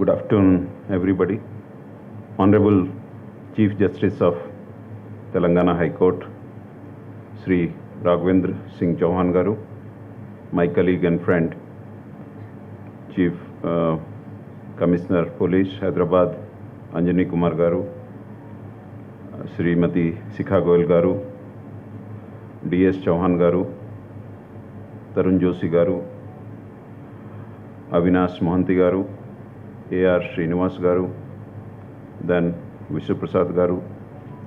Good afternoon, everybody. Honorable Chief Justice of Telangana High Court, Sri Raghavendra Singh Chauhan Garu, my colleague and friend, Chief Commissioner Police, Hyderabad, Anjani Kumar Garu, Srimati Sikha Goyal Garu, DS Chauhan Garu, Tarun Joshi Garu, Avinash Mohanty Garu, A.R. Srinivas Garu, then Vishnu Prasad Garu,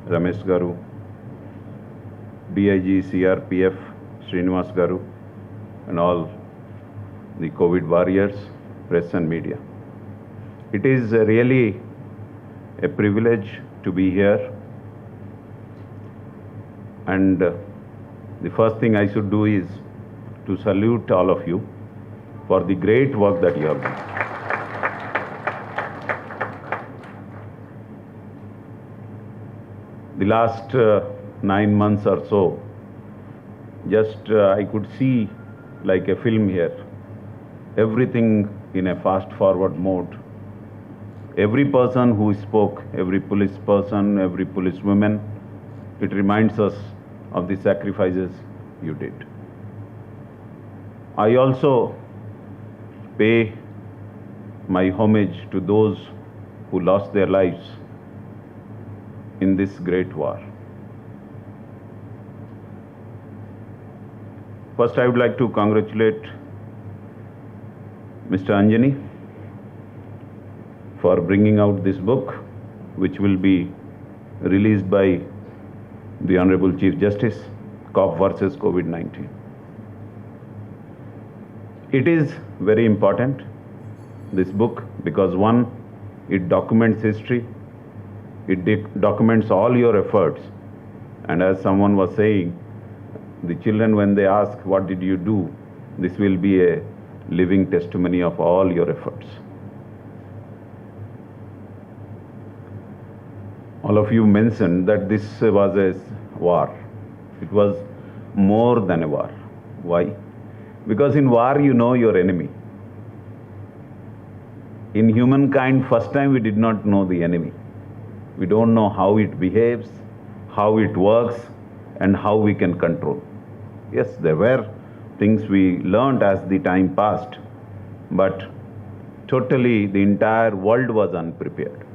Ramesh Garu, DIG CRPF Srinivas Garu, and all the COVID warriors, press and media. It is really a privilege to be here, and the first thing I should do is to salute all of you for the great work that you have done. The last 9 months or so, just I could see like a film here, everything in a fast-forward mode. Every person who spoke, every police person, every policewoman, it reminds us of the sacrifices you did. I also pay my homage to those who lost their lives in this great war. First, I would like to congratulate Mr. Anjani for bringing out this book, which will be released by the Honorable Chief Justice, COP versus COVID-19. It is very important, this book, because one, it documents history, it documents all your efforts, and as someone was saying, the children, when they ask, what did you do? This will be a living testimony of all your efforts. All of you mentioned that this was a war. It was more than a war. Why? Because in war, you know your enemy. In humankind, first time we did not know the enemy. We don't know how it behaves, how it works, and how we can control. Yes, there were things we learned as the time passed, but totally the entire world was unprepared.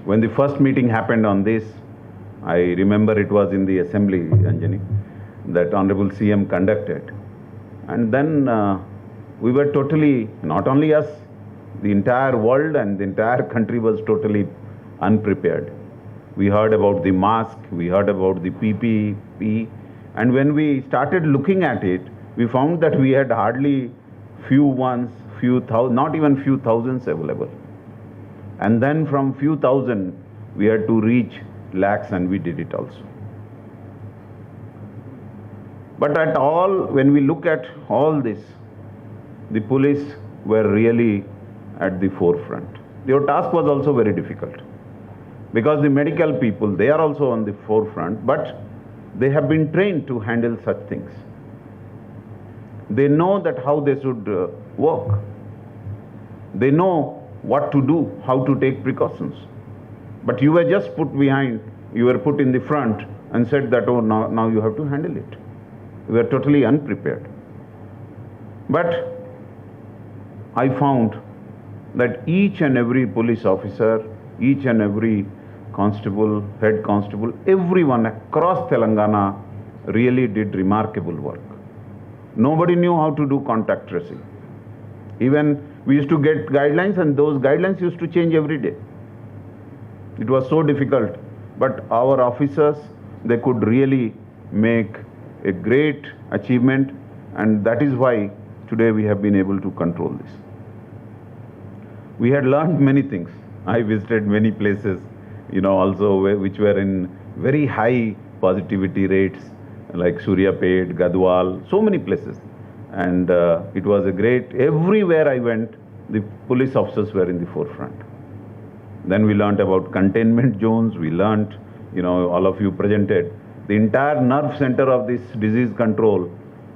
When the first meeting happened on this, I remember it was in the assembly, Anjani, that Honorable CM conducted. And then we were totally, not only us, the entire world and the entire country was totally unprepared. We heard about the mask, we heard about the PPE, and when we started looking at it, we found that we had hardly few ones, few thousand, not even few thousands available. And then from few thousand, we had to reach lakhs, and we did it also. But at all, when we look at all this, the police were really at the forefront. Their task was also very difficult, because the medical people, they are also on the forefront, but they have been trained to handle such things. They know that how they should work. They know what to do, how to take precautions. But you were just put behind, you were put in the front and said that, oh, now you have to handle it. We were totally unprepared. But I found that each and every police officer, each and every constable, head constable, everyone across Telangana really did remarkable work. Nobody knew how to do contact tracing. Even we used to get guidelines, and those guidelines used to change every day. It was so difficult, but our officers, they could really make a great achievement, and that is why today we have been able to control this. We had learned many things. I visited many places, also which were in very high positivity rates, like Suryapet, Gadwal, so many places. And it was a great, everywhere I went, the police officers were in the forefront. Then we learned about containment zones, we learned, all of you presented. The entire nerve center of this disease control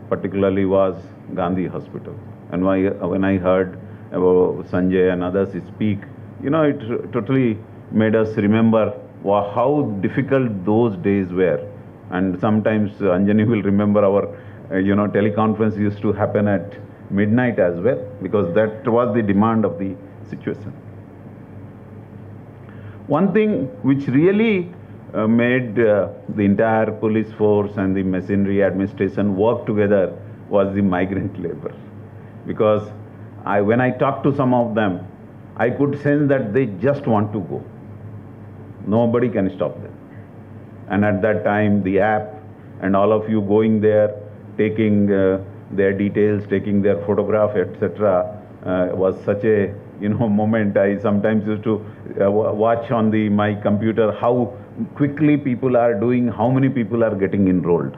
particularly was Gandhi Hospital. And when I heard Sanjay and others speak, it totally made us remember how difficult those days were. And sometimes Anjani will remember our, teleconference used to happen at midnight as well, because that was the demand of the situation. One thing which really made the entire police force and the machinery administration work together was the migrant labor. Because when I talked to some of them, I could sense that they just want to go. Nobody can stop them. And at that time, the app and all of you going there, taking their details, taking their photograph, etc., was such a moment. I sometimes used to watch on my computer how quickly people are doing, how many people are getting enrolled.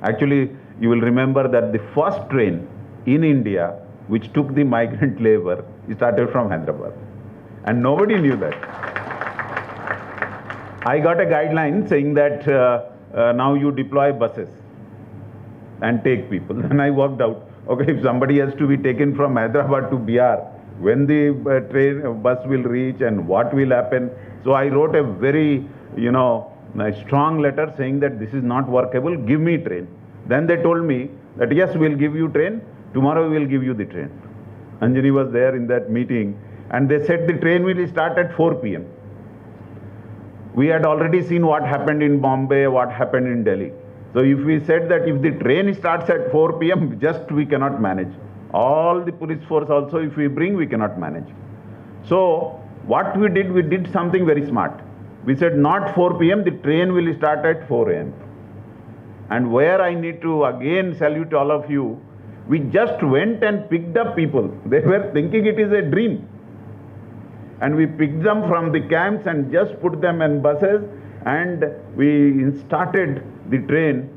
Actually, you will remember that the first train in India which took the migrant labor started from Hyderabad, and nobody knew that. I got a guideline saying that now you deploy buses and take people. And I worked out, okay, if somebody has to be taken from Hyderabad to Bihar, when the bus will reach and what will happen. So I wrote a very, a strong letter saying that this is not workable, give me train. Then they told me that yes, we'll give you train, tomorrow we will give you the train. Anjani was there in that meeting, and they said the train will start at 4 p.m. We had already seen what happened in Bombay, what happened in Delhi. So if we said that if the train starts at 4 p.m., just we cannot manage. All the police force also, if we bring, we cannot manage. So what we did something very smart. We said not 4 p.m., the train will start at 4 a.m. And where I need to again salute all of you, we just went and picked up people. They were thinking it is a dream. And we picked them from the camps and just put them in buses, and we started the train.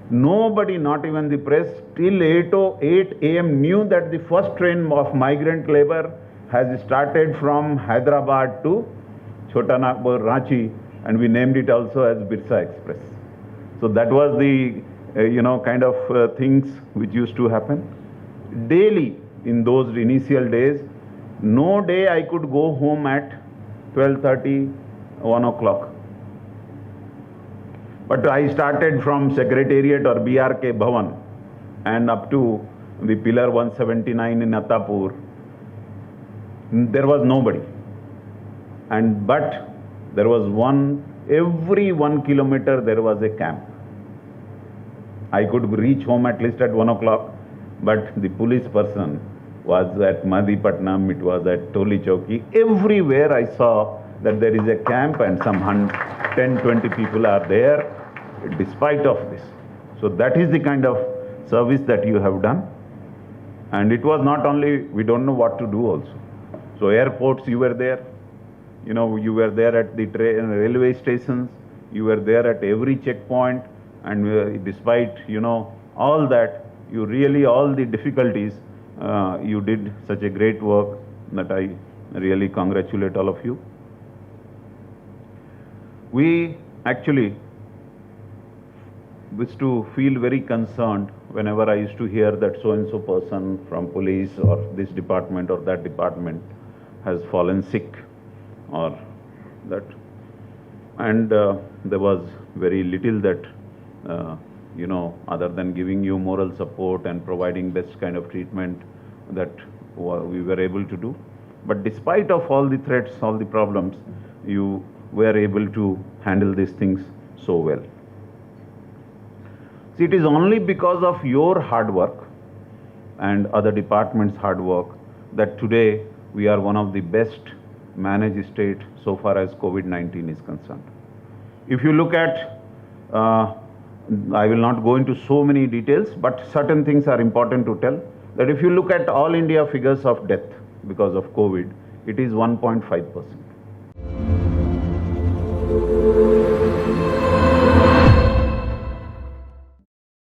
Nobody, not even the press, till 8 a.m. knew that the first train of migrant labor has started from Hyderabad to Chota Nagpur, Ranchi, and we named it also as Birsa Express. So that was the, kind of things which used to happen. Daily, in those initial days, no day I could go home at 12:30, 1 o'clock. But I started from Secretariat or BRK Bhavan and up to the Pillar 179 in Attapur. There was nobody. But there was every 1 kilometer there was a camp. I could reach home at least at 1 o'clock, but the police person was at Madhipatnam, it was at Toli Chowki. Everywhere I saw that there is a camp and some 10, 20 people are there despite of this. So that is the kind of service that you have done. And it was not only, we don't know what to do also. So airports, you were there. You were there at the railway stations. You were there at every checkpoint. And despite, all that, all the difficulties, you did such a great work that I really congratulate all of you. We actually used to feel very concerned whenever I used to hear that so-and-so person from police or this department or that department has fallen sick or that. And there was very little that, other than giving you moral support and providing best kind of treatment that we were able to do. But despite of all the threats, all the problems, you were able to handle these things so well. See, it is only because of your hard work and other departments' hard work that today we are one of the best managed state so far as COVID-19 is concerned. If you look at, I will not go into so many details, but certain things are important to tell, that if you look at all India figures of death because of COVID, it is 1.5%.